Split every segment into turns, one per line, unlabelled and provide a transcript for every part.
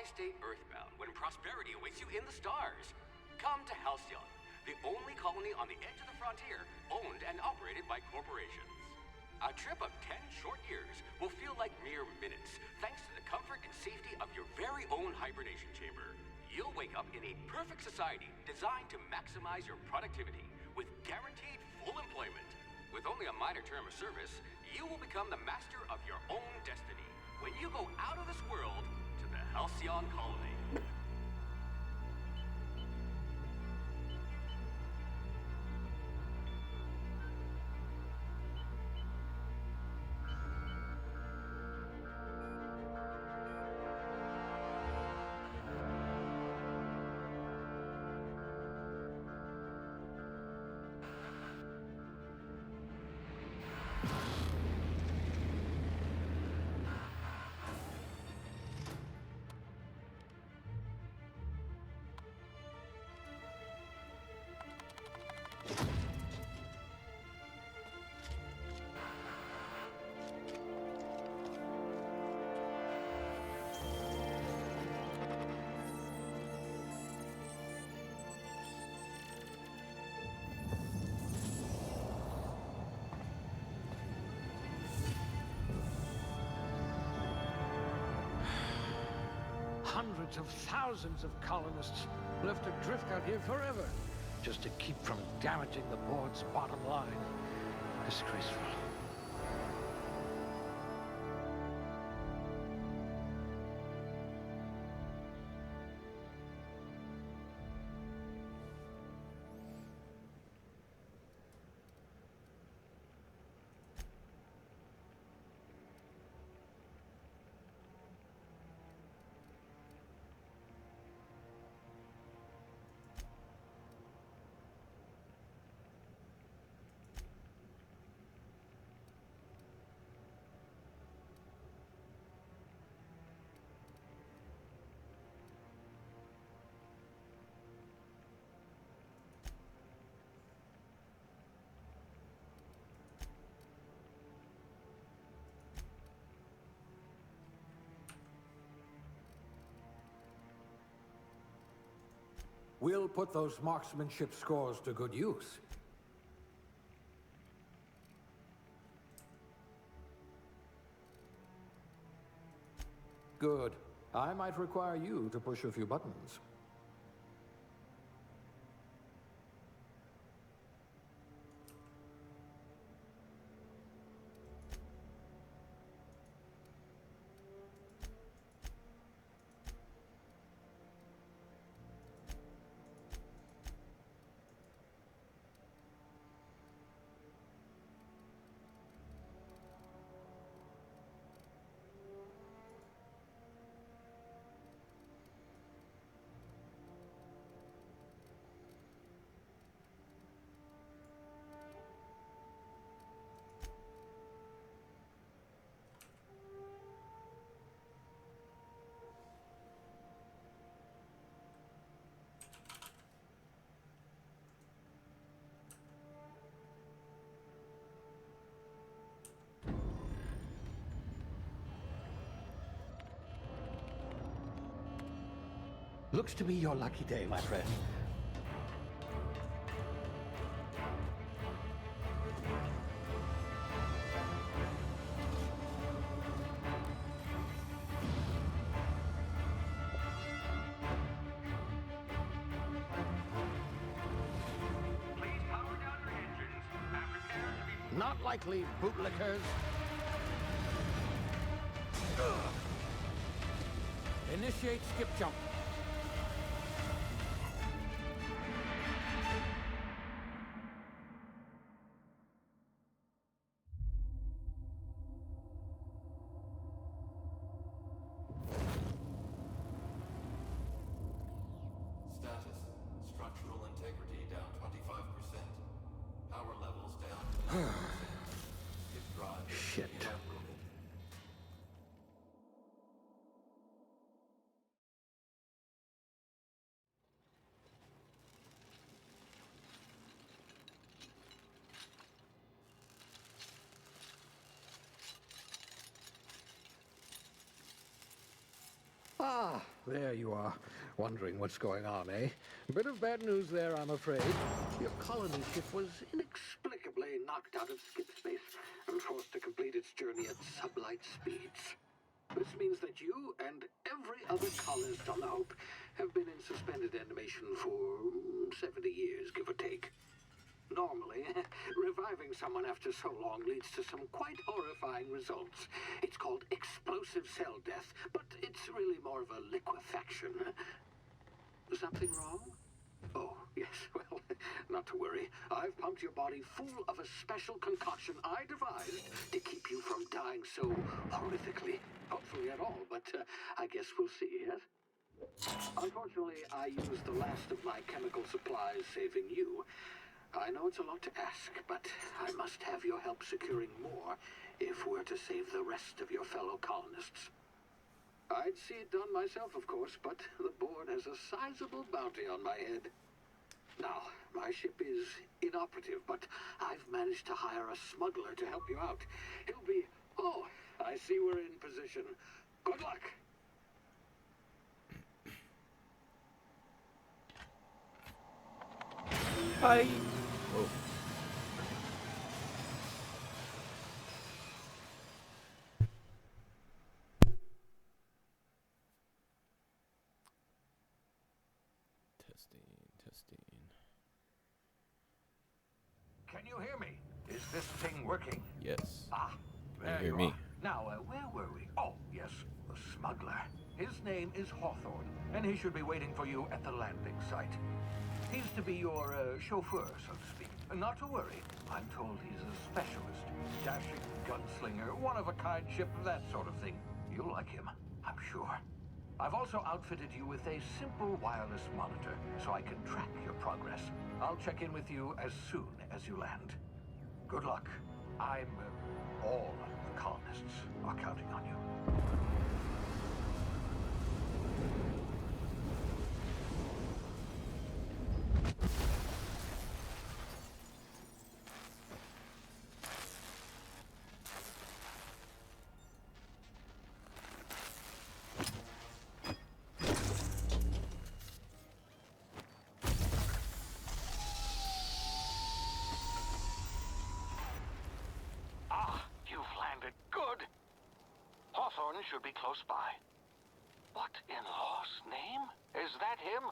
stay earthbound when prosperity awaits you in the stars? Come to Halcyon, the only colony on the edge of the frontier, owned and operated by corporations. A trip of 10 short years will feel like mere minutes, thanks to the comfort and safety of your very own hibernation chamber. You'll wake up in a perfect society designed to maximize your productivity, with guaranteed full employment. With only a minor term of service, you will become the master of your own destiny when you go out of this world to the Halcyon colony.
Hundreds of thousands of colonists left adrift out here forever, just to keep from damaging the board's bottom line. Disgraceful.
We'll put those marksmanship scores to good use. Good. I might require you to push a few buttons.
Looks to be your lucky day, my friend.
Please power down your engines and prepare to be...
Not likely, bootlickers.
Initiate skip jump.
Status. Structural integrity down 25%. Power levels down 10%. Skip drive
Shit.
evaporated.
Ah, there you are. Wondering what's going on, eh? Bit of bad news there, I'm afraid. Your colony ship was inexplicably knocked out of skip space and forced to complete its journey at sublight speeds. This means that you and every other colonist on the Hope have been in suspended animation for 70 years, give or take. Normally, reviving someone after so long leads to some quite horrifying results. It's called explosive cell death, but it's really more of a liquefaction. Something wrong? Oh, yes, well, not to worry. I've pumped your body full of a special concoction I devised to keep you from dying so horrifically. Hopefully at all, but I guess we'll see, yes? Unfortunately, I used the last of my chemical supplies saving you. I know it's a lot to ask, but I must have your help securing more if we're to save the rest of your fellow colonists. I'd see it done myself, of course, but the board has a sizable bounty on my head. Now, my ship is inoperative, but I've managed to hire a smuggler to help you out. He'll be... Oh, I see we're in position. Good luck!
Hi. Oh. Testing.
Can you hear me? Is this thing working?
Yes.
Ah,
Can you
there
hear
you
me?
are. Now, where were we? Oh, yes, the smuggler. His name is Hawthorne, and he should be waiting for you at the landing site. He's to be your chauffeur, so to speak. Not to worry. I'm told he's a specialist. Dashing gunslinger, one-of-a-kind ship, that sort of thing. You'll like him, I'm sure. I've also outfitted you with a simple wireless monitor, so I can track your progress. I'll check in with you as soon as you land. Good luck. All the colonists are counting on you.
Hawthorne should be close by. What in law's name? Is that him?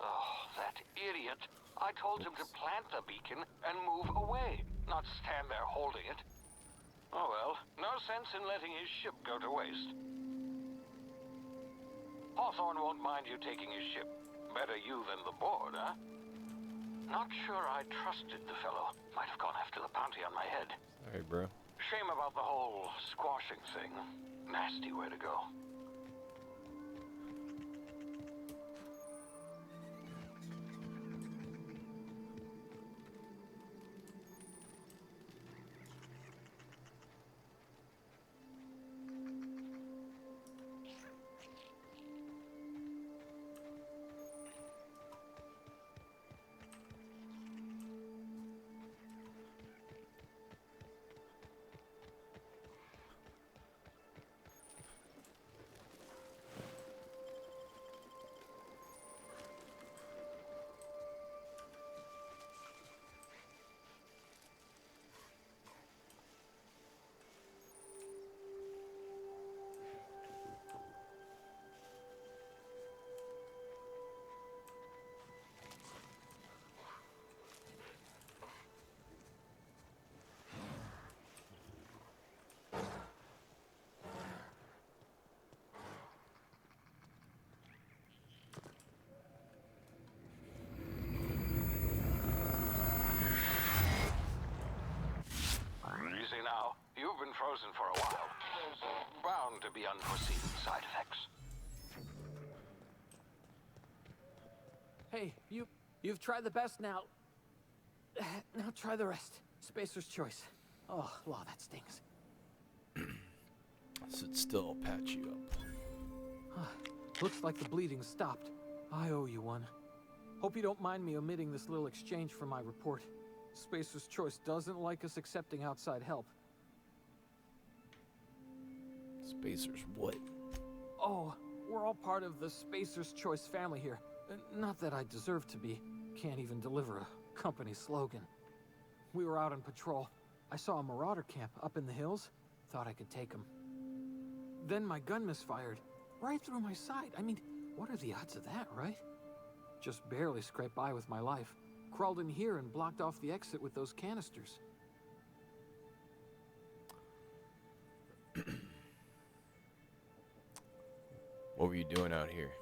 Oh, that idiot. I told him to plant the beacon and move away, not stand there holding it. Oh well, no sense in letting his ship go to waste. Hawthorne won't mind you taking his ship. Better you than the board, huh? Not sure I trusted the fellow. Might have gone after the bounty on my head.
Alright, bro.
Shame about the whole squashing thing. Nasty way to go. Easy now. You've been frozen for a while. There's bound to be unforeseen side effects.
Hey, you've tried the best now. Now try the rest. Spacer's choice. Oh, law, that stings.
Sit still, patch you up.
Looks like the bleeding stopped. I owe you one. Hope you don't mind me omitting this little exchange from my report. Spacer's choice doesn't like us accepting outside help.
Spacers what?
Oh, we're We're all part of the Spacer's Choice family here. Not that I deserve to be. Can't even deliver a company slogan. We were out on patrol. I saw a marauder camp up in the hills. Thought I could take them. Then my gun misfired. Right through my side. I mean, what are the odds of that, right? Just barely scraped by with my life. Crawled in here and blocked off the exit with those canisters.
What were you doing out here?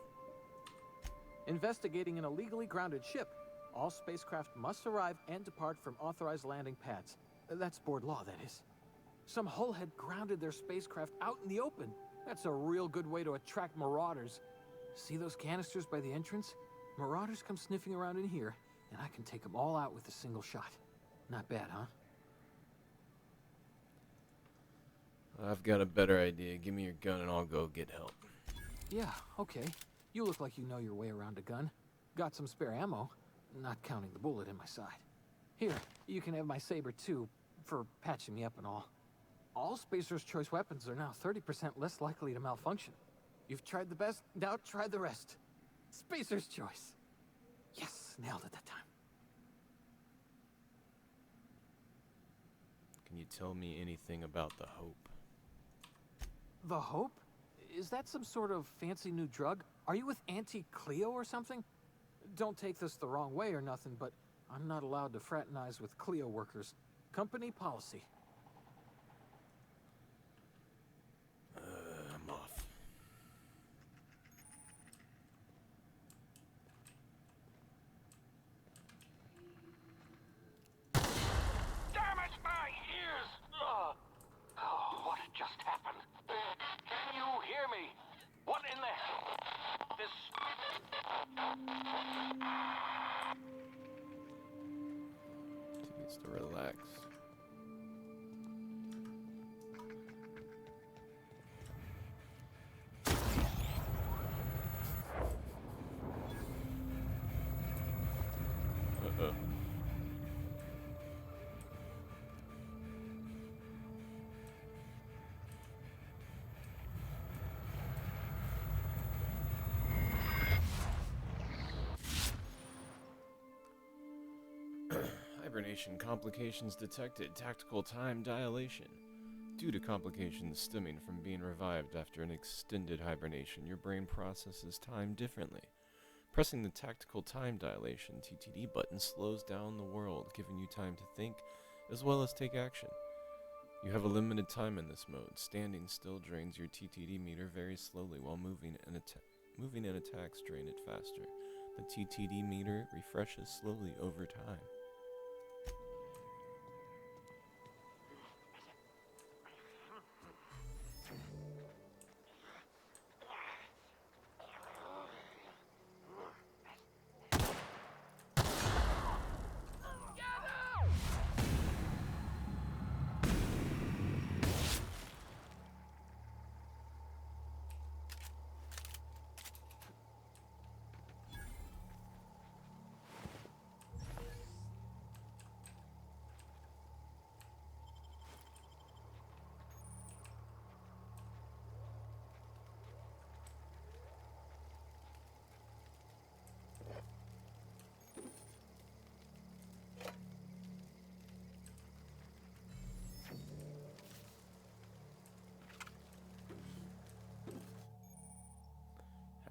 Investigating an illegally grounded ship. All spacecraft must arrive and depart from authorized landing pads. That's board law, that is. Some hull had grounded their spacecraft out in the open. That's a real good way to attract marauders. See those canisters by the entrance? Marauders come sniffing around in here, and I can take them all out with a single shot. Not bad, huh?
I've got a better idea. Give me your gun and I'll go get help.
Yeah, okay. You look like you know your way around a gun. Got some spare ammo, not counting the bullet in my side. Here, you can have my saber too, for patching me up and all. All Spacer's Choice weapons are now 30% less likely to malfunction. You've tried the best, now try the rest. Spacer's Choice. Yes, nailed it that time.
Can you tell me anything about the Hope?
The Hope? Is that some sort of fancy new drug? Are you with Auntie Cleo or something? Don't take this the wrong way or nothing, but I'm not allowed to fraternize with Cleo workers. Company policy.
I'm off.
Damn it, my ears! Oh, what just happened? Can you hear me? What in the hell? This...
She needs to relax. Uh-oh. Hibernation complications detected. Tactical time dilation. Due to complications stemming from being revived after an extended hibernation, your brain processes time differently. Pressing the tactical time dilation (TTD) button slows down the world, giving you time to think as well as take action. You have a limited time in this mode. Standing still drains your TTD meter very slowly, while moving and attacks drain it faster. The TTD meter refreshes slowly over time.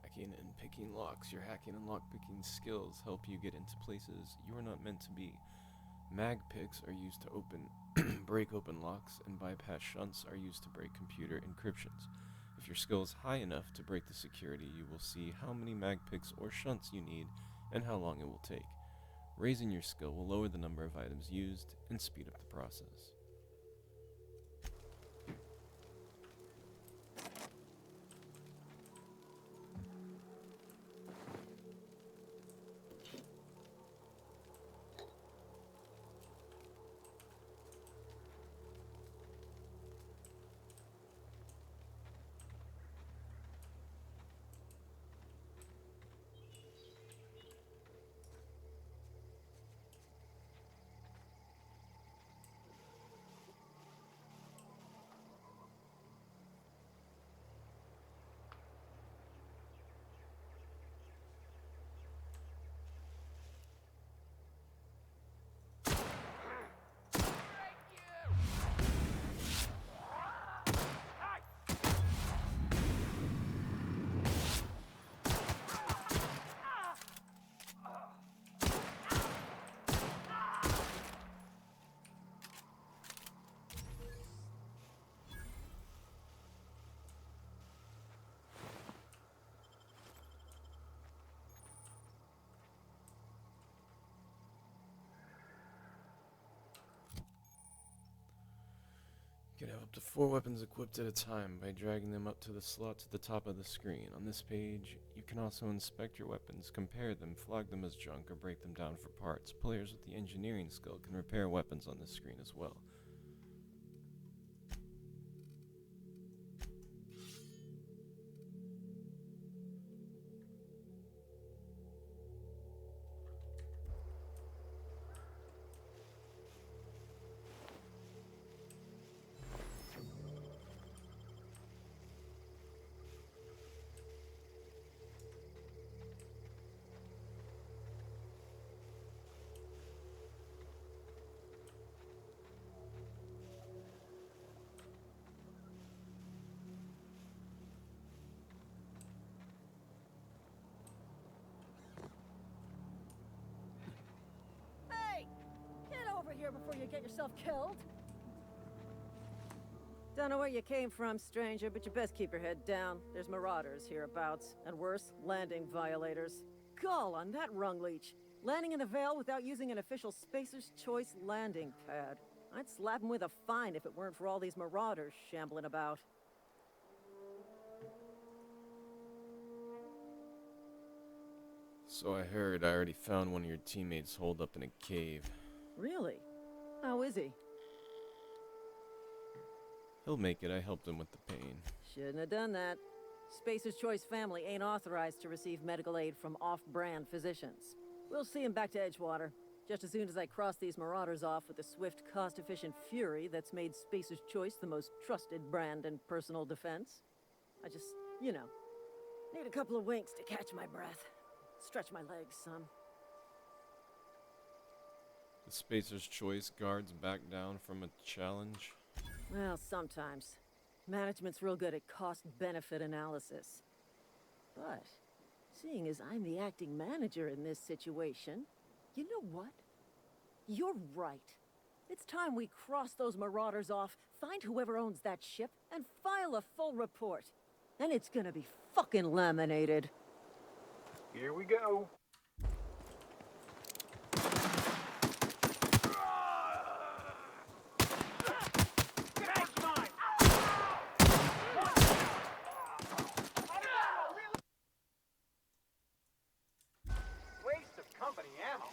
Hacking and picking locks. Your hacking and lockpicking skills help you get into places you are not meant to be. Mag picks are used to break open locks, and bypass shunts are used to break computer encryptions. If your skill is high enough to break the security, you will see how many mag picks or shunts you need and how long it will take. Raising your skill will lower the number of items used and speed up the process. can have up to 4 weapons equipped at a time by dragging them up to the slots at the top of the screen. On this page, you can also inspect your weapons, compare them, flag them as junk, or break them down for parts. Players with the engineering skill can repair weapons on this screen as well.
Hey! Get over here before you get yourself killed! Don't know where you came from, stranger, but you best keep your head down. There's marauders hereabouts, and worse, landing violators. Gall on that rung leech! Landing in the Vale without using an official Spacer's Choice landing pad. I'd slap him with a fine if it weren't for all these marauders shambling about.
So I heard I already found one of your teammates holed up in a cave.
Really? How is he?
He'll make it. I helped him with the pain.
Shouldn't have done that. Spacer's Choice family ain't authorized to receive medical aid from off-brand physicians. We'll see him back to Edgewater, just as soon as I cross these marauders off with the swift, cost-efficient fury that's made Spacer's Choice the most trusted brand in personal defense. I just, you know, need a couple of winks to catch my breath. Stretch my legs some.
The Spacer's Choice guards back down from a challenge.
Well, sometimes. Management's real good at cost-benefit analysis. But, seeing as I'm the acting manager in this situation, you know what? You're right. It's time we cross those marauders off, find whoever owns that ship, and file a full report. And it's gonna be fucking laminated.
Here we go.
Waste of company ammo.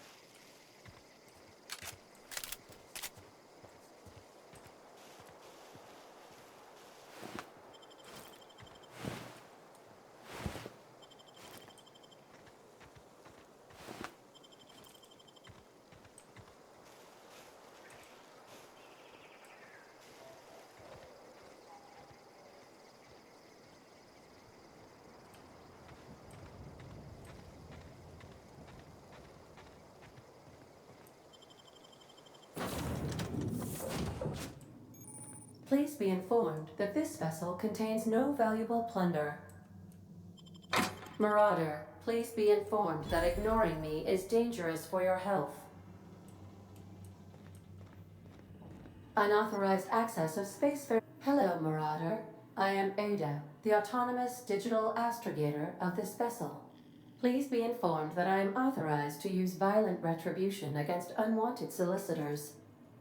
Please be informed that this vessel contains no valuable plunder. Marauder, please be informed that ignoring me is dangerous for your health. Unauthorized access of spacefarer. Hello, Marauder. I am Ada, the autonomous digital astrogator of this vessel. Please be informed that I am authorized to use violent retribution against unwanted solicitors.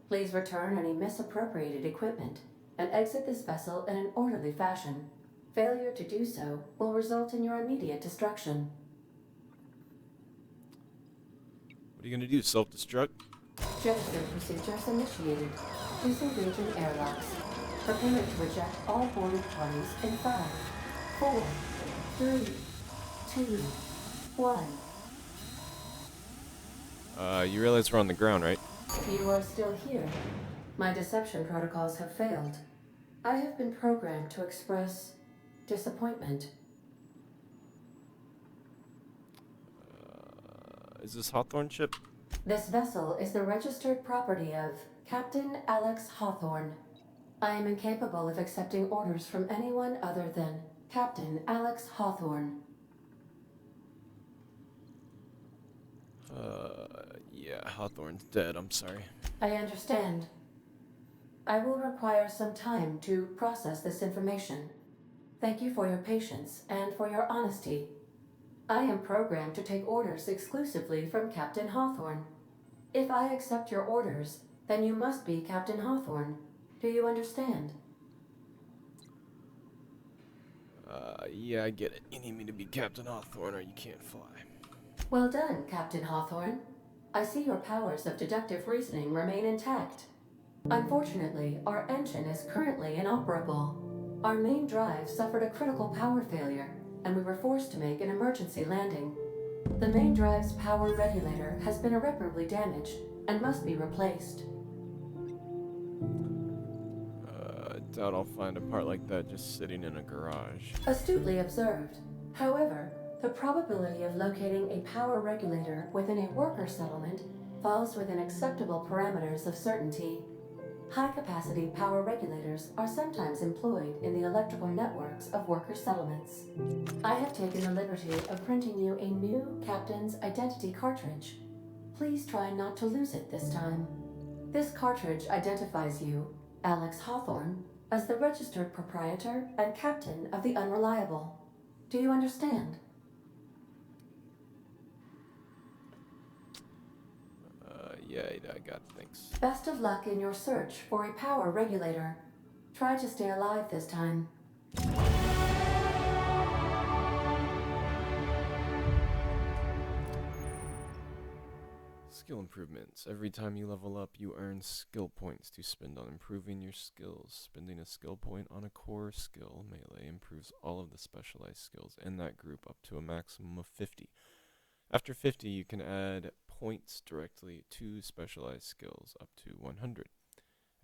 Please return any misappropriated equipment and exit this vessel in an orderly fashion. Failure to do so will result in your immediate destruction.
What are you gonna do, self-destruct?
Gesture procedures initiated. Disengaging airlocks. Prepare to eject all boarded parties in 5, 4, 3, 2, 1.
You realize we're on the ground, right?
You are still here. My deception protocols have failed. I have been programmed to express disappointment.
Is this Hawthorne ship?
This vessel is the registered property of Captain Alex Hawthorne. I am incapable of accepting orders from anyone other than Captain Alex Hawthorne.
Yeah, Hawthorne's dead, I'm sorry.
I understand. I will require some time to process this information. Thank you for your patience and for your honesty. I am programmed to take orders exclusively from Captain Hawthorne. If I accept your orders, then you must be Captain Hawthorne. Do you understand?
Yeah, I get it. You need me to be Captain Hawthorne or you can't fly.
Well done, Captain Hawthorne. I see your powers of deductive reasoning remain intact. Unfortunately, our engine is currently inoperable. Our main drive suffered a critical power failure, and we were forced to make an emergency landing. The main drive's power regulator has been irreparably damaged and must be replaced.
Doubt I'll find a part like that just sitting in a garage.
Astutely observed. However, the probability of locating a power regulator within a worker settlement falls within acceptable parameters of certainty. High-capacity power regulators are sometimes employed in the electrical networks of worker settlements. I have taken the liberty of printing you a new Captain's Identity cartridge. Please try not to lose it this time. This cartridge identifies you, Alex Hawthorne, as the registered proprietor and captain of the Unreliable. Do you understand?
Yeah, I got it, thanks.
Best of luck in your search for a power regulator. Try to stay alive this time.
Skill improvements. Every time you level up, you earn skill points to spend on improving your skills. Spending a skill point on a core skill, melee, improves all of the specialized skills in that group up to a maximum of 50. After 50, you can add points directly to specialized skills up to 100.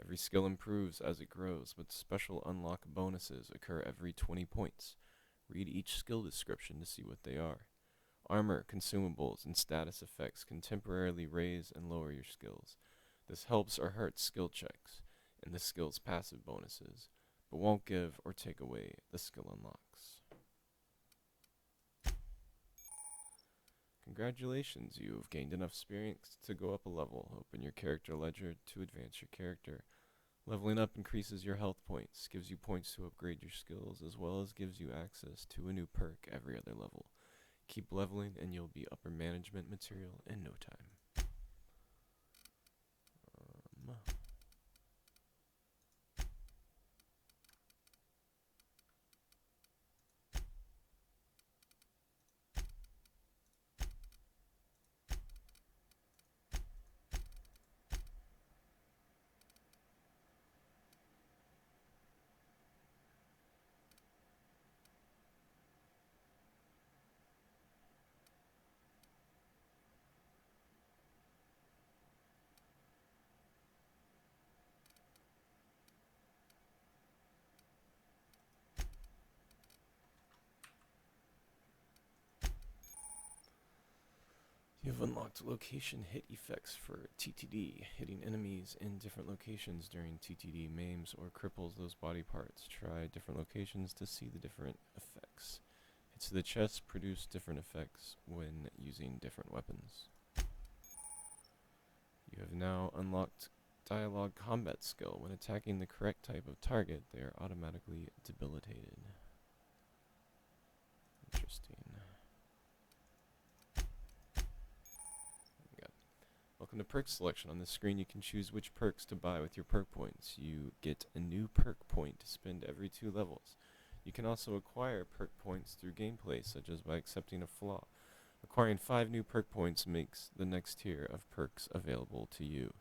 Every skill improves as it grows, but special unlock bonuses occur every 20 points. Read each skill description to see what they are. Armor, consumables, and status effects can temporarily raise and lower your skills. This helps or hurts skill checks and the skill's passive bonuses, but won't give or take away the skill unlocks. Congratulations, you have gained enough experience to go up a level. Open your character ledger to advance your character. Leveling up increases your health points, gives you points to upgrade your skills, as well as gives you access to a new perk every other level. Keep leveling and you'll be upper management material in no time. You've unlocked location hit effects for TTD. Hitting enemies in different locations during TTD maims or cripples those body parts. Try different locations to see the different effects. Hits to the chest produce different effects when using different weapons. You have now unlocked dialogue combat skill. When attacking the correct type of target, they are automatically debilitated. Interesting. Welcome to perk selection. On this screen you can choose which perks to buy with your perk points. You get a new perk point to spend every 2 levels. You can also acquire perk points through gameplay, such as by accepting a flaw. Acquiring 5 new perk points makes the next tier of perks available to you.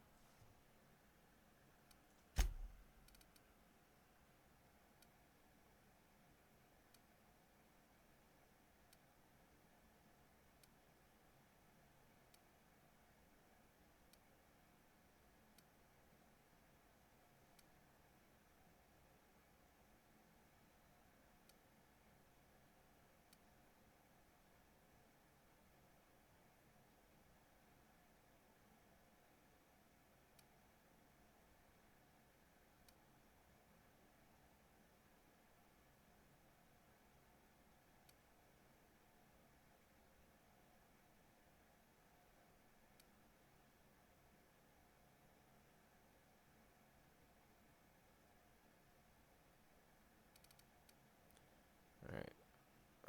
Alright,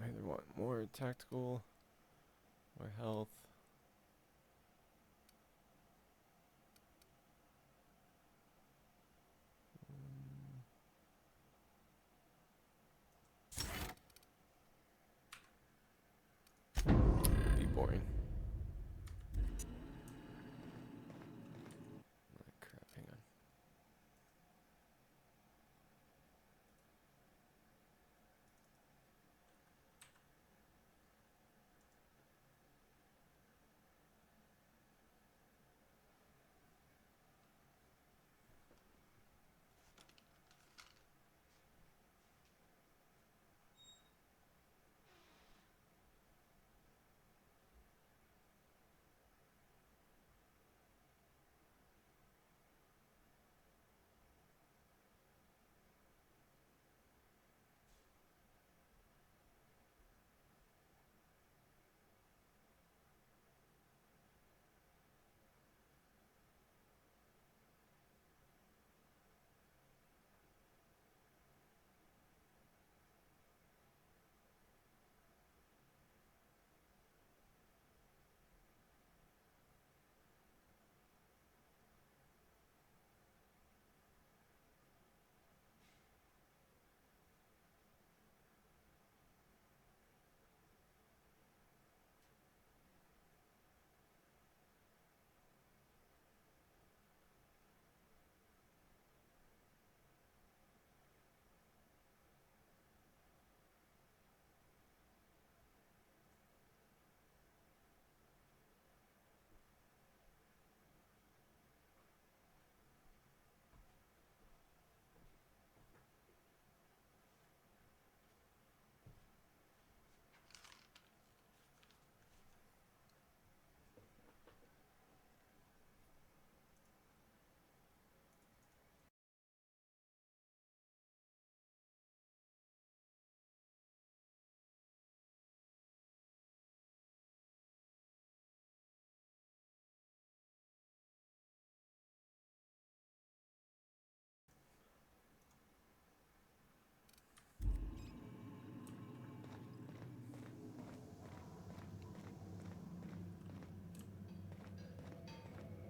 I either want more tactical or health. boring. Oh, crap, hang on.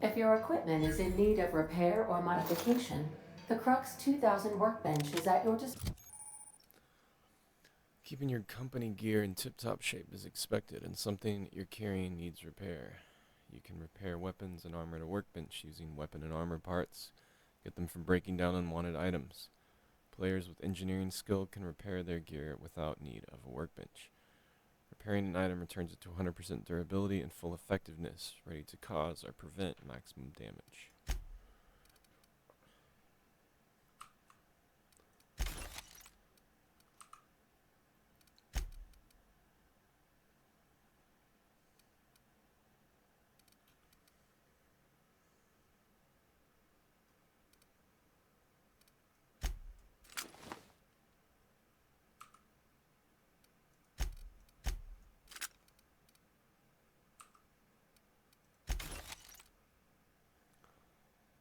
If your equipment is in need of repair or modification, the Crux 2000 workbench is at your disposal.
Keeping your company gear in tip-top shape is expected, and something that you're carrying needs repair. You can repair weapons and armor at a workbench using weapon and armor parts. Get them from breaking down unwanted items. Players with engineering skill can repair their gear without need of a workbench. Repairing an item returns it to 100% durability and full effectiveness, ready to cause or prevent maximum damage.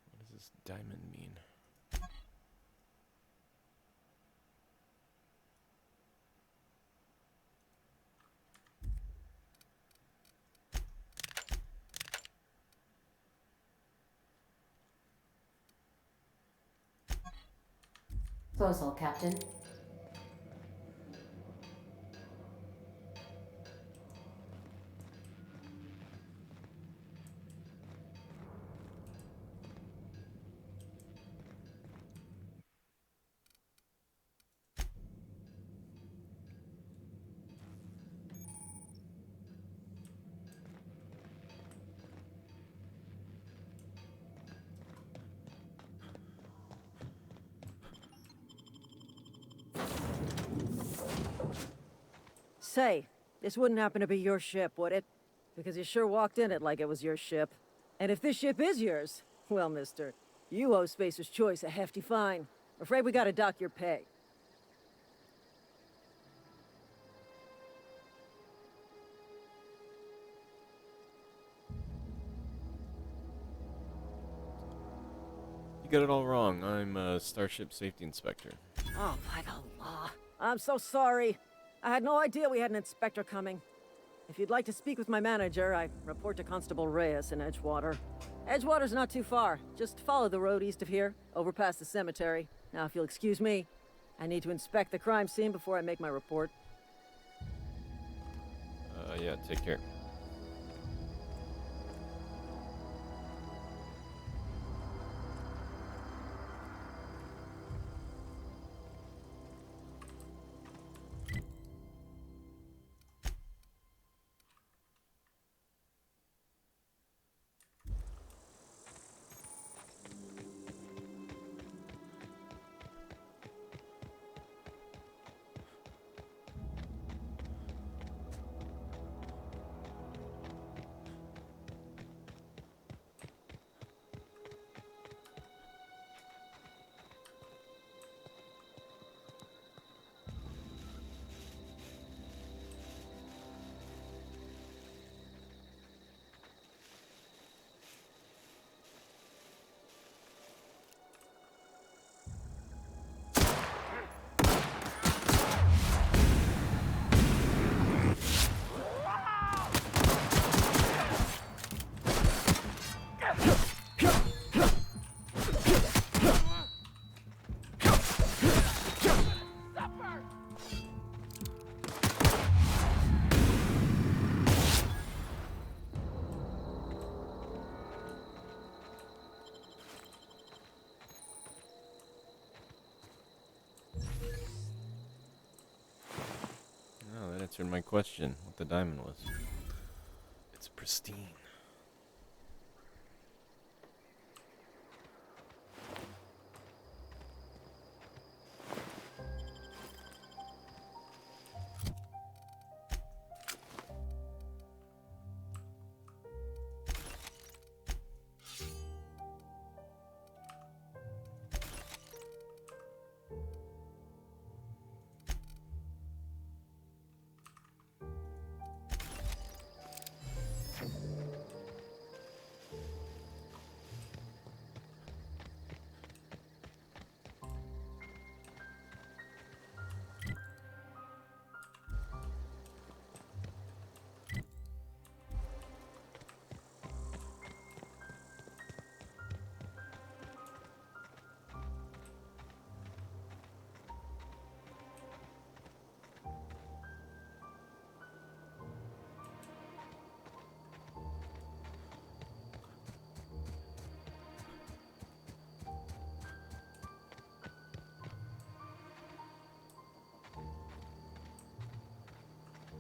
What does this diamond mean?
Captain.
Say, this wouldn't happen to be your ship, would it? Because you sure walked in it like it was your ship. And if this ship is yours, well, mister, you owe Spacer's Choice a hefty fine. Afraid we gotta dock your pay.
You got it all wrong. I'm a Starship Safety Inspector.
Oh, by the law. I'm so sorry. I had no idea we had an inspector coming. If you'd like to speak with my manager, I report to Constable Reyes in Edgewater. Edgewater's not too far. Just follow the road east of here, over past the cemetery. Now, if you'll excuse me, I need to inspect the crime scene before I make my report.
Yeah, take care. answered my question, what the diamond was. It's pristine.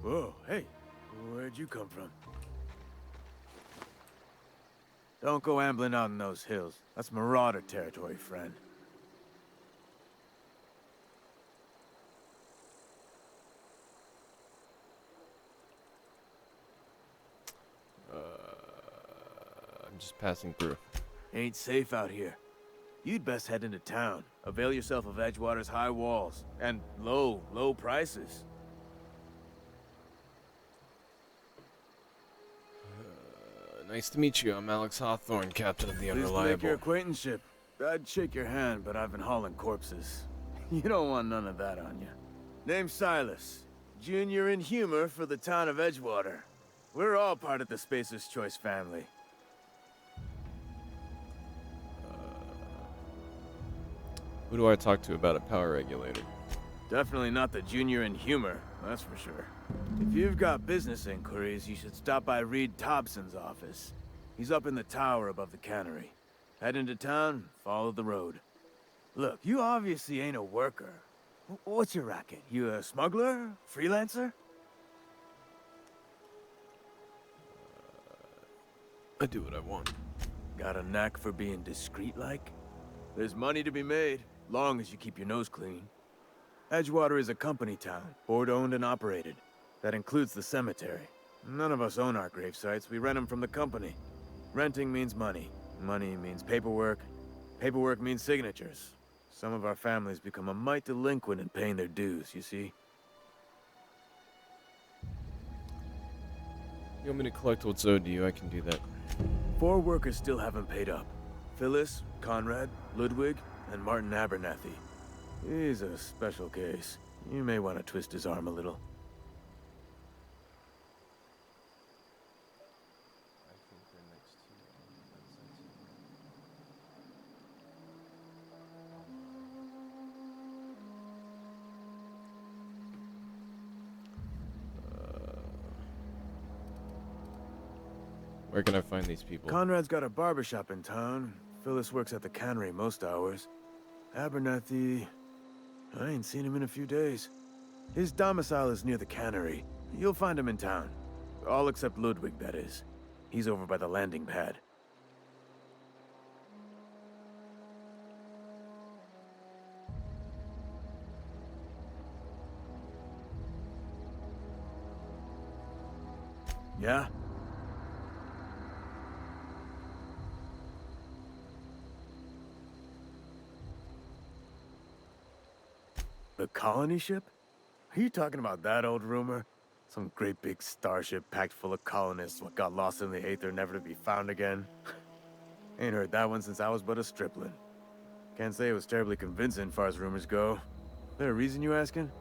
Whoa, hey, where'd you come from? Don't go ambling out in those hills. That's Marauder territory, friend.
I'm just passing through.
Ain't safe out here. You'd best head into town. Avail yourself of Edgewater's high walls. And low prices.
Nice to meet you. I'm Alex Hawthorne, captain of the
Pleased to make
Unreliable.
your acquaintanceship. I'd shake your hand, but I've been hauling corpses. You don't want none of that on you. Name's Silas. Junior in humor for the town of Edgewater. We're all part of the Spacer's Choice family.
Who do I talk to about a power regulator?
Definitely not the junior in humor, that's for sure. If you've got business inquiries, you should stop by Reed Thompson's office. He's up in the tower above the cannery. Head into town, follow the road. Look, you obviously ain't a worker. What's your racket? You a smuggler? Freelancer?
I do what I want.
Got a knack for being discreet-like? There's money to be made, long as you keep your nose clean. Edgewater is a company town, board-owned and operated. That includes the cemetery. None of us own our grave sites, we rent them from the company. Renting means money. Money means paperwork. Paperwork means signatures. Some of our families become a mite delinquent in paying their dues, you see?
You want me to collect what's owed to you? I can do that.
4 workers still haven't paid up. Phyllis, Conrad, Ludwig, and Martin Abernathy. He's a special case. You may want to twist his arm a little.
Where can I find these people?
Conrad's got a barbershop in town. Phyllis works at the cannery most hours. Abernathy... I ain't seen him in a few days. His domicile is near the cannery. You'll find him in town. All except Ludwig, that is. He's over by the landing pad. Yeah? The colony ship? Are you talking about that old rumor? Some great big starship packed full of colonists what got lost in the Aether never to be found again? Ain't heard that one since I was but a stripling. Can't say it was terribly convincing far as rumors go. There a reason you asking?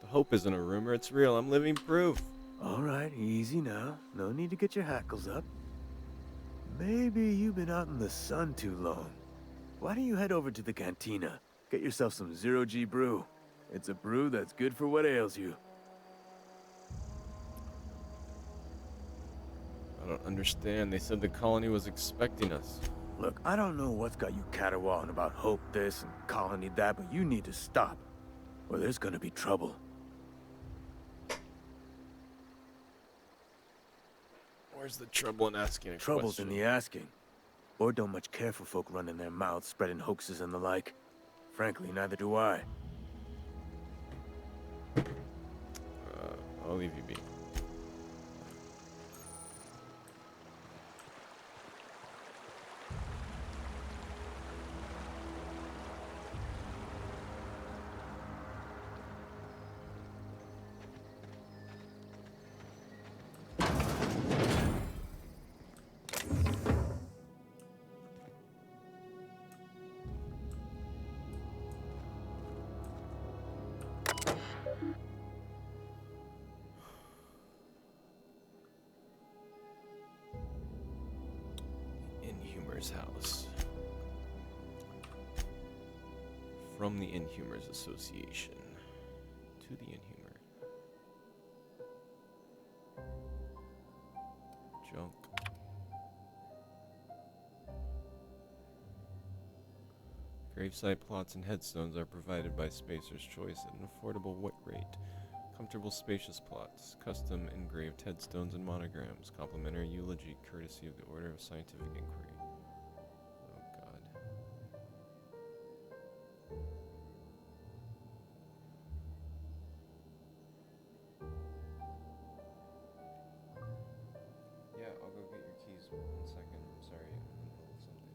The hope isn't a rumor, it's real. I'm living proof.
Alright, easy now. No need to get your hackles up. Maybe you've been out in the sun too long. Why don't you head over to the cantina? Get yourself some Zero-G brew. It's a brew that's good for what ails you.
I don't understand. They said the colony was expecting us.
Look, I don't know what's got you caterwauling about Hope this and Colony that, but you need to stop, or there's gonna be trouble.
Where's the trouble in asking a
Trouble's
question?
in the asking. Board don't much care for folk running their mouths, spreading hoaxes and the like. Frankly, neither do I.
I'll leave you be. Inhumer's house. From the Inhumers Association to the Inhumer. Junk. Gravesite plots and headstones are provided by Spacer's Choice at an affordable rate. Comfortable, spacious plots, custom engraved headstones and monograms, complimentary eulogy courtesy of the Order of Scientific Inquiry. Oh god. Yeah, I'll go get your keys 1 second. I'm sorry, I'm in the middle of something.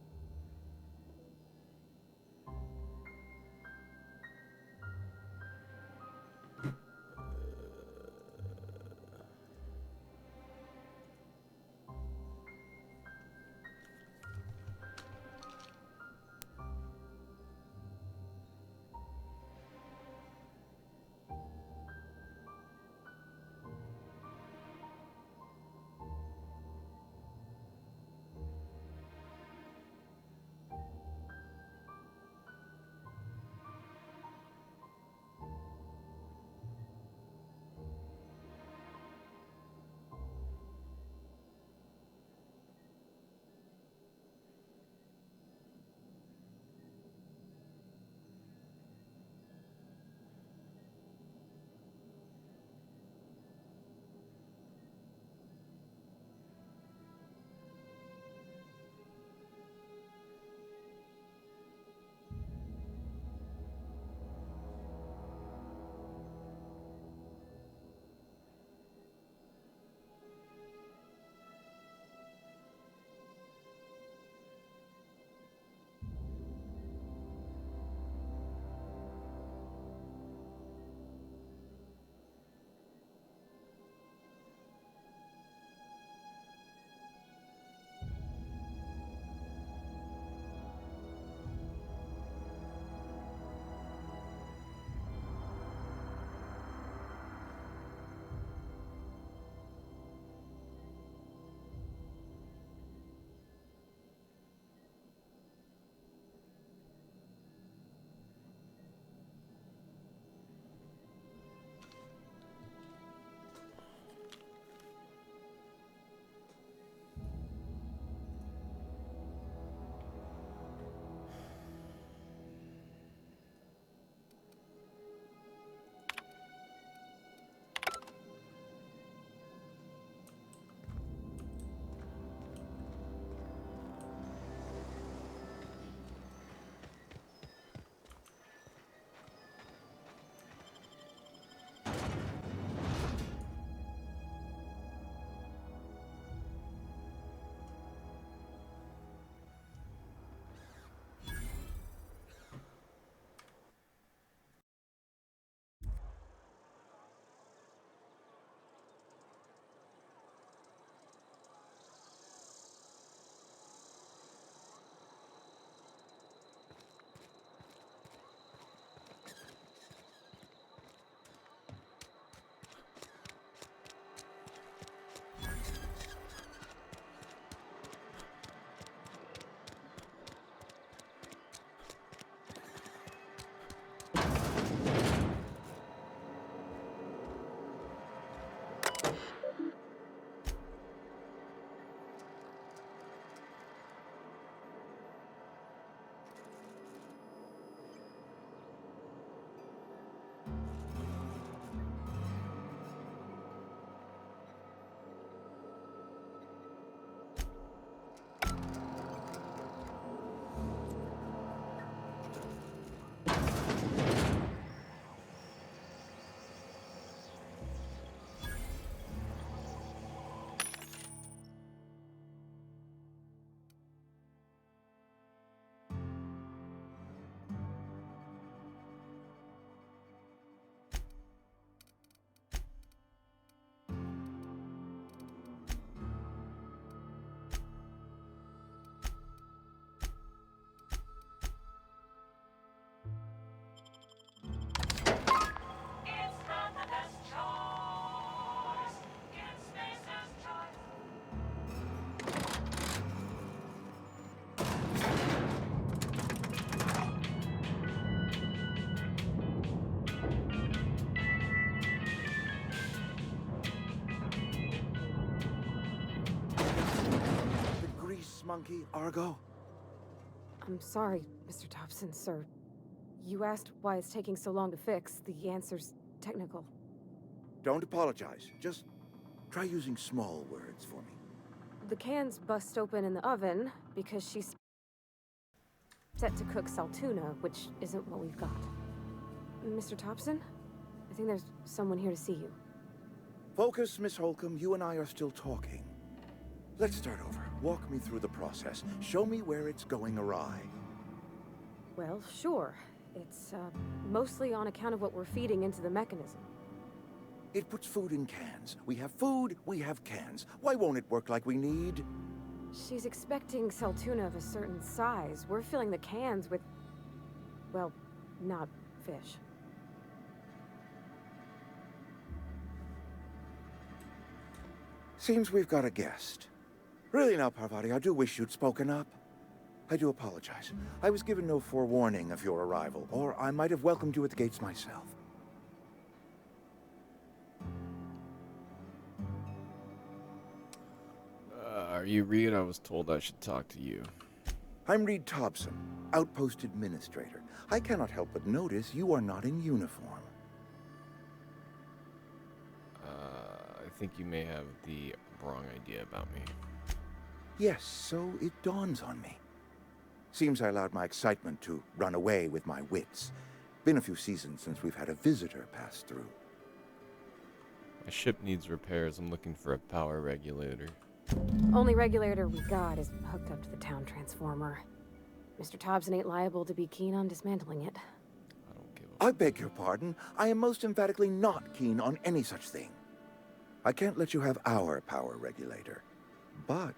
monkey, Argo?
I'm sorry, Mr. Thompson, sir. You asked why it's taking so long to fix. The answer's technical.
Don't apologize. Just try using small words for me.
The cans bust open in the oven because she's set to cook saltuna, which isn't what we've got. Mr. Thompson? I think there's someone here to see you.
Focus, Miss Holcomb. You and I are still talking. Let's start over. Walk me through the process. Show me where it's going awry.
Well, sure. It's, mostly on account of what we're feeding into the mechanism.
It puts food in cans. We have food, we have cans. Why won't it work like we need?
She's expecting saltuna of a certain size. We're filling the cans with, well, not fish.
Seems we've got a guest. Really now, Parvati, I do wish you'd spoken up. I do apologize. I was given no forewarning of your arrival, or I might have welcomed you at the gates myself.
Are you Reed? I was told I should talk to you.
I'm Reed Thompson, Outpost Administrator. I cannot help but notice you are not in uniform.
I think you may have the wrong idea about me.
Yes, so it dawns on me. Seems I allowed my excitement to run away with my wits. Been a few seasons since we've had a visitor pass through.
My ship needs repairs. I'm looking for a power regulator.
Only regulator we got is hooked up to the town transformer. Mr. Thompson ain't liable to be keen on dismantling it.
I beg your pardon. I am most emphatically not keen on any such thing. I can't let you have our power regulator. But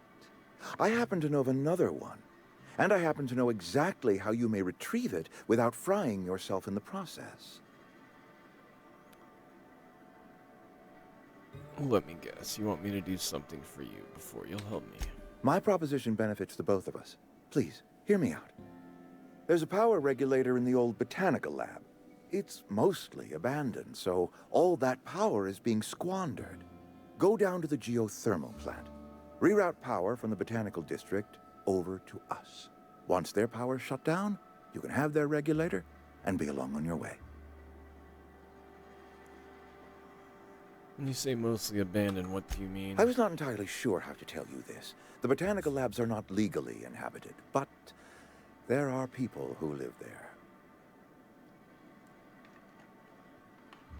I happen to know of another one. And I happen to know exactly how you may retrieve it without frying yourself in the process.
Let me guess. You want me to do something for you before you'll help me.
My proposition benefits the both of us. Please, hear me out. There's a power regulator in the old botanical lab. It's mostly abandoned, so all that power is being squandered. Go down to the geothermal plant. Reroute power from the botanical district over to us. Once their power's shut down, you can have their regulator and be along on your way.
When you say mostly abandoned, what do you mean?
I was not entirely sure how to tell you this. The botanical labs are not legally inhabited, but there are people who live there.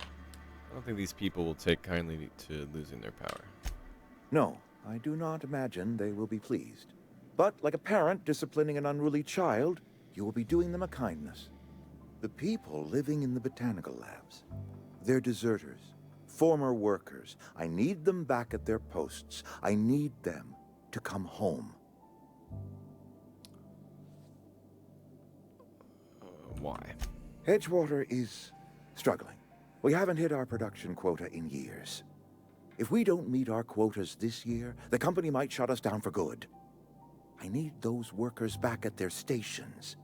I don't think these people will take kindly to losing their power.
No, I do not imagine they will be pleased. But like a parent disciplining an unruly child, you will be doing them a kindness. The people living in the botanical labs, they're deserters, former workers. I need them back at their posts. I need them to come home.
Why?
Edgewater is struggling. We haven't hit our production quota in years. If we don't meet our quotas this year, the company might shut us down for good. I need those workers back at their stations.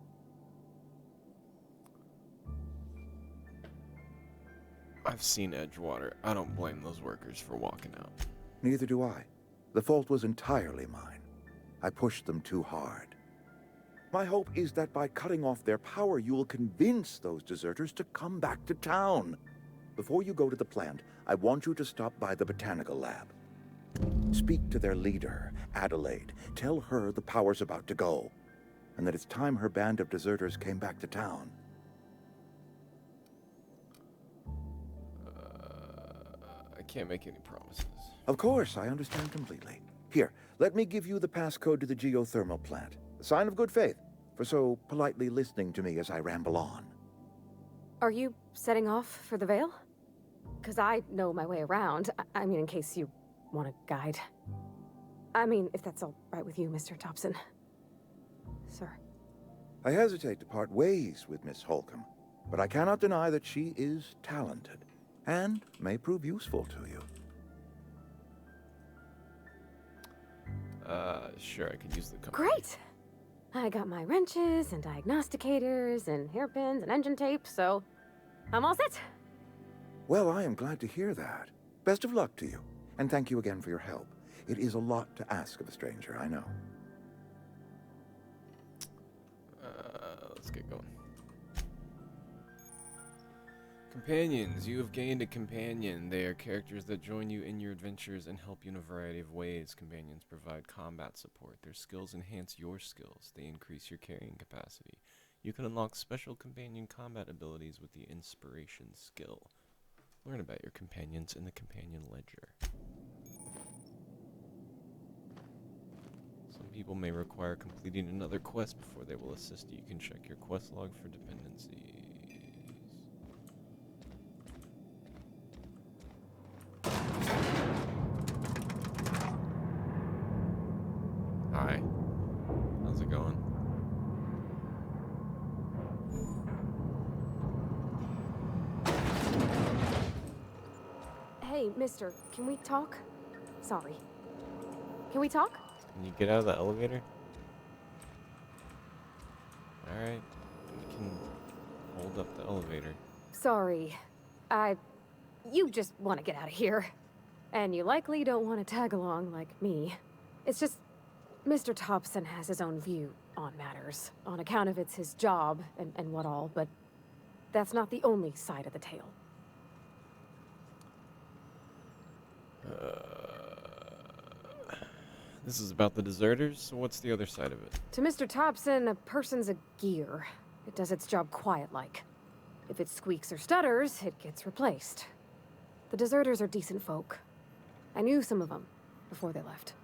I've seen Edgewater. I don't blame those workers for walking out.
Neither do I. The fault was entirely mine. I pushed them too hard. My hope is that by cutting off their power, you will convince those deserters to come back to town. Before you go to the plant, I want you to stop by the botanical lab. Speak to their leader, Adelaide. Tell her the power's about to go, and that it's time her band of deserters came back to town.
I can't make any promises.
Of course, I understand completely. Here, let me give you the passcode to the geothermal plant. A sign of good faith, for so politely listening to me as I ramble on.
Are you setting off for the Vale? Because I know my way around. I mean, in case you want a guide. I mean, if that's all right with you, Mr. Thompson. Sir.
I hesitate to part ways with Miss Holcomb, but I cannot deny that she is talented, and may prove useful to you.
Sure, I could use the company.
Great! I got my wrenches and diagnosticators and hairpins and engine tape, so I'm all set.
Well, I am glad to hear that. Best of luck to you, and thank you again for your help. It is a lot to ask of a stranger, I know.
Companions. You have gained a companion. They are characters that join you in your adventures and help you in a variety of ways. Companions provide combat support. Their skills enhance your skills. They increase your carrying capacity. You can unlock special companion combat abilities with the Inspiration skill. Learn about your companions in the Companion Ledger. Some people may require completing another quest before they will assist you. You can check your quest log for dependencies. Hi. How's it going?
Hey, mister, can we talk? Sorry. Can we talk?
Can you get out of the elevator? Alright. We can hold up the elevator.
Sorry. You just want to get out of here. And you likely don't want to tag along like me. It's just, Mr. Thompson has his own view on matters, on account of it's his job and what all, but that's not the only side of the tale.
This is about the deserters, so what's the other side of it?
To Mr. Thompson, a person's a gear. It does its job quiet-like. If it squeaks or stutters, it gets replaced. The deserters are decent folk. I knew some of them before they left.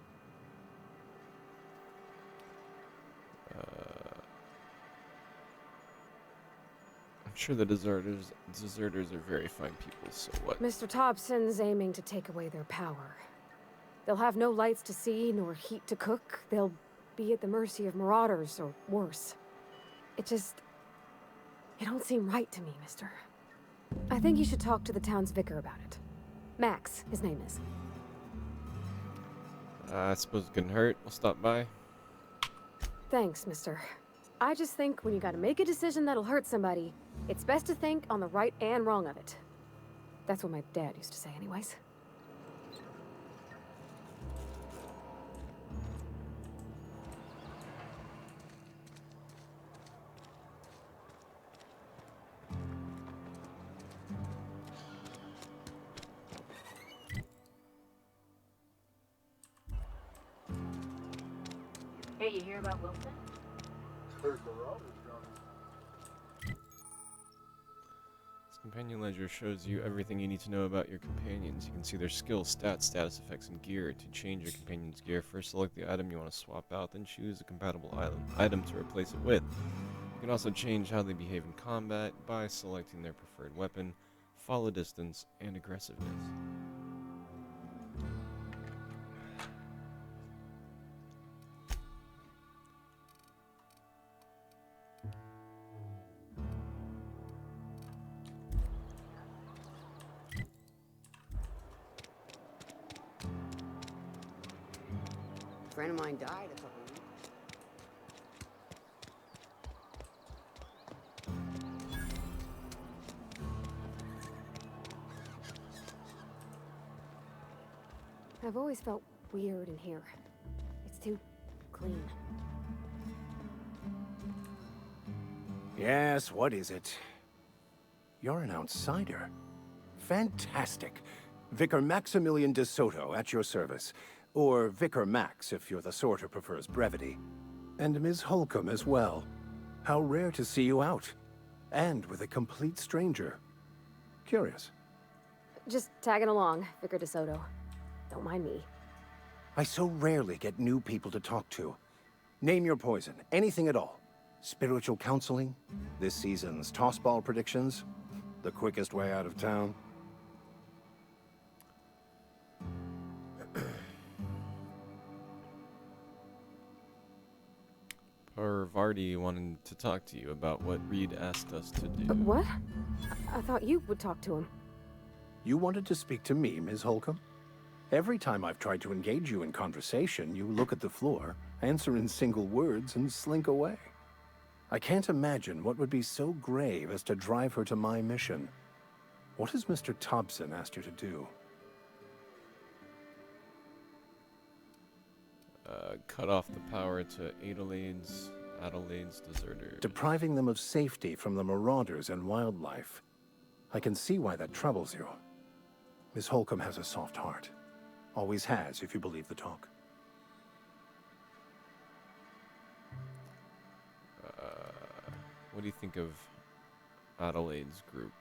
I'm sure the deserters are very fine people, so what?
Mr. Thompson's aiming to take away their power. They'll have no lights to see, nor heat to cook. They'll be at the mercy of marauders, or worse. It don't seem right to me, mister. I think you should talk to the town's vicar about it. Max, his name is.
I suppose it couldn't hurt. I'll stop by.
Thanks, mister. I just think when you gotta make a decision that'll hurt somebody, it's best to think on the right and wrong of it. That's what my dad used to say anyways.
Hey, you hear about Wilson?
This companion ledger shows you everything you need to know about your companions. You can see their skills, stats, status effects, and gear. To change your companion's gear, first select the item you want to swap out, then choose a compatible item to replace it with. You can also change how they behave in combat by selecting their preferred weapon, follow distance, and aggressiveness.
A friend of mine died a couple weeks.
I've always felt weird in here. It's too clean.
Yes, what is it? You're an outsider. Fantastic. Vicar Maximilian de Soto, at your service. Or Vicar Max, if you're the sort who prefers brevity. And Ms. Holcomb as well. How rare to see you out. And with a complete stranger. Curious.
Just tagging along, Vicar de Soto. Don't mind me.
I so rarely get new people to talk to. Name your poison, anything at all. Spiritual counseling, this season's tossball predictions, the quickest way out of town.
Parvati wanted to talk to you about what Reed asked us to do.
What? I thought you would talk to him.
You wanted to speak to me, Ms. Holcomb? Every time I've tried to engage you in conversation, you look at the floor, answer in single words, and slink away. I can't imagine what would be so grave as to drive her to my mission. What has Mr. Thompson asked you to do?
Cut off the power to Adelaide's deserters.
Depriving them of safety from the marauders and wildlife. I can see why that troubles you. Miss Holcomb has a soft heart. Always has, if you believe the talk.
What do you think of Adelaide's group?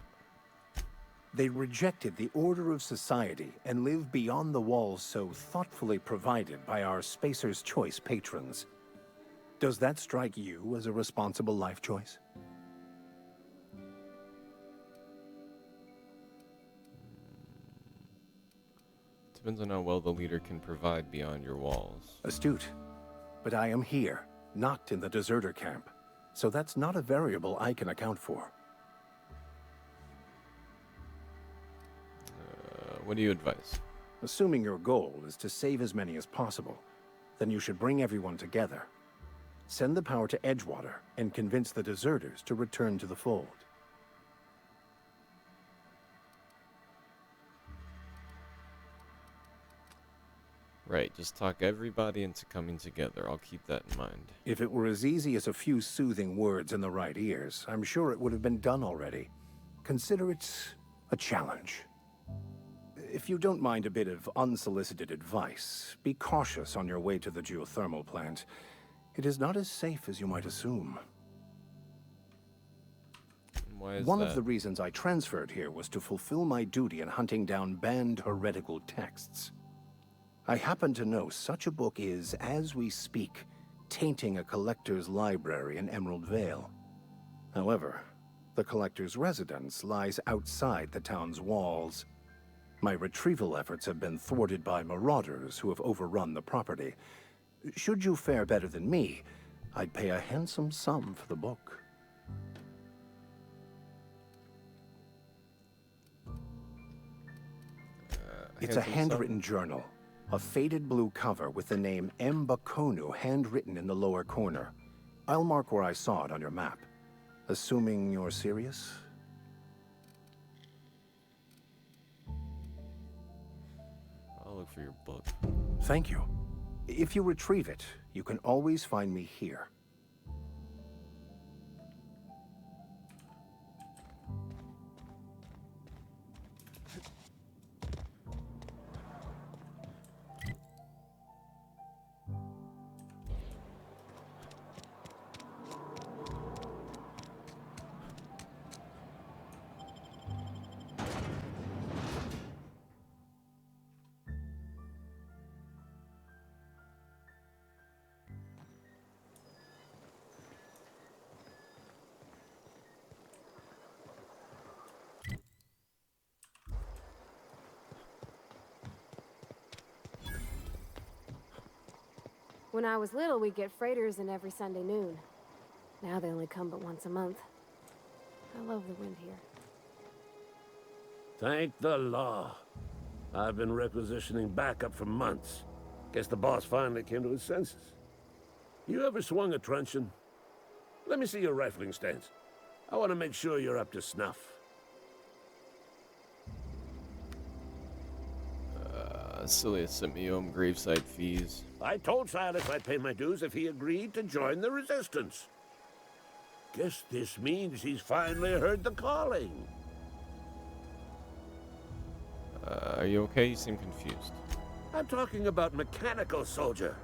They rejected the order of society and live beyond the walls so thoughtfully provided by our Spacer's Choice patrons. Does that strike you as a responsible life choice?
Depends on how well the leader can provide beyond your walls.
Astute. But I am here, not in the deserter camp. So that's not a variable I can account for.
What do you advise?
Assuming your goal is to save as many as possible, then you should bring everyone together. Send the power to Edgewater and convince the deserters to return to the fold.
Right, just talk everybody into coming together. I'll keep that in mind.
If it were as easy as a few soothing words in the right ears, I'm sure it would have been done already. Consider it a challenge. If you don't mind a bit of unsolicited advice, be cautious on your way to the geothermal plant. It is not as safe as you might assume.
Why is
One
that?
of the reasons I transferred here was to fulfill my duty in hunting down banned heretical texts. I happen to know such a book is, as we speak, tainting a collector's library in Emerald Vale. However, the collector's residence lies outside the town's walls. My retrieval efforts have been thwarted by marauders who have overrun the property. Should you fare better than me, I'd pay a handsome sum for the book. It's a handwritten journal. A faded blue cover with the name M. Bakonu handwritten in the lower corner. I'll mark where I saw it on your map. Assuming you're serious?
I'll look for your book.
Thank you. If you retrieve it, you can always find me here.
When I was little, we'd get freighters in every Sunday noon. Now they only come but once a month. I love the wind here.
Thank the law. I've been requisitioning backup for months. Guess the boss finally came to his senses. You ever swung a truncheon? Let me see your rifling stance. I want to make sure you're up to snuff.
Silas sent me home gravesite fees.
I told Silas I'd pay my dues if he agreed to join the resistance. Guess this means he's finally heard the calling.
Are you okay? You seem confused.
I'm talking about mechanical soldier.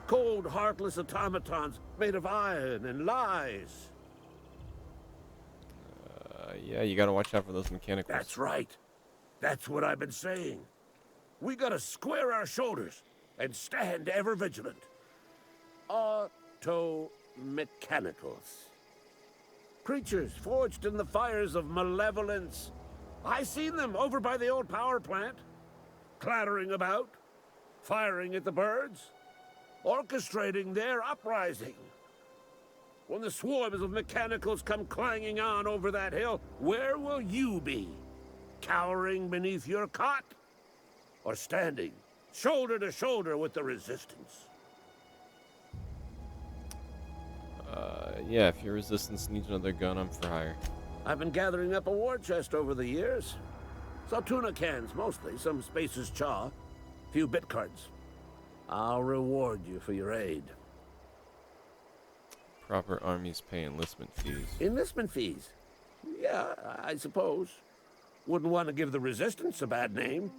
Cold, heartless automatons made of iron and lies.
Yeah, you gotta watch out for those mechanicals.
That's right. That's what I've been saying. We gotta square our shoulders and stand ever vigilant. Auto-mechanicals. Creatures forged in the fires of malevolence. I seen them over by the old power plant. Clattering about, firing at the birds, orchestrating their uprising. When the swarms of mechanicals come clanging on over that hill, where will you be? Cowering beneath your cot? Or standing, shoulder to shoulder with the resistance?
Yeah, if your resistance needs another gun, I'm for hire.
I've been gathering up a war chest over the years. Saltuna cans, mostly, some Spacer's Chaw, few bit cards. I'll reward you for your aid.
Proper armies pay enlistment fees.
Enlistment fees? Yeah, I suppose. Wouldn't want to give the Resistance a bad name.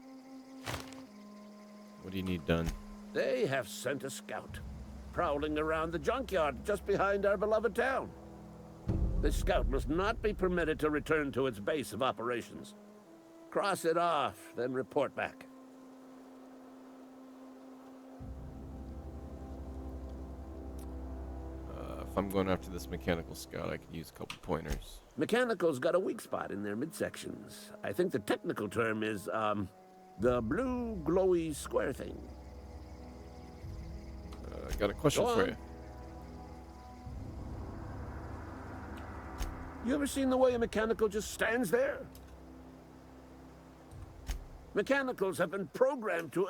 What do you need done?
They have sent a scout, prowling around the junkyard just behind our beloved town. This scout must not be permitted to return to its base of operations. Cross it off, then report back.
If I'm going after this mechanical scout, I could use a couple pointers.
Mechanical's got a weak spot in their midsections. I think the technical term is, the blue glowy square thing.
I got a question for you.
You ever seen the way a mechanical just stands there? Mechanicals have been programmed to...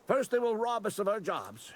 First they will rob us of our jobs,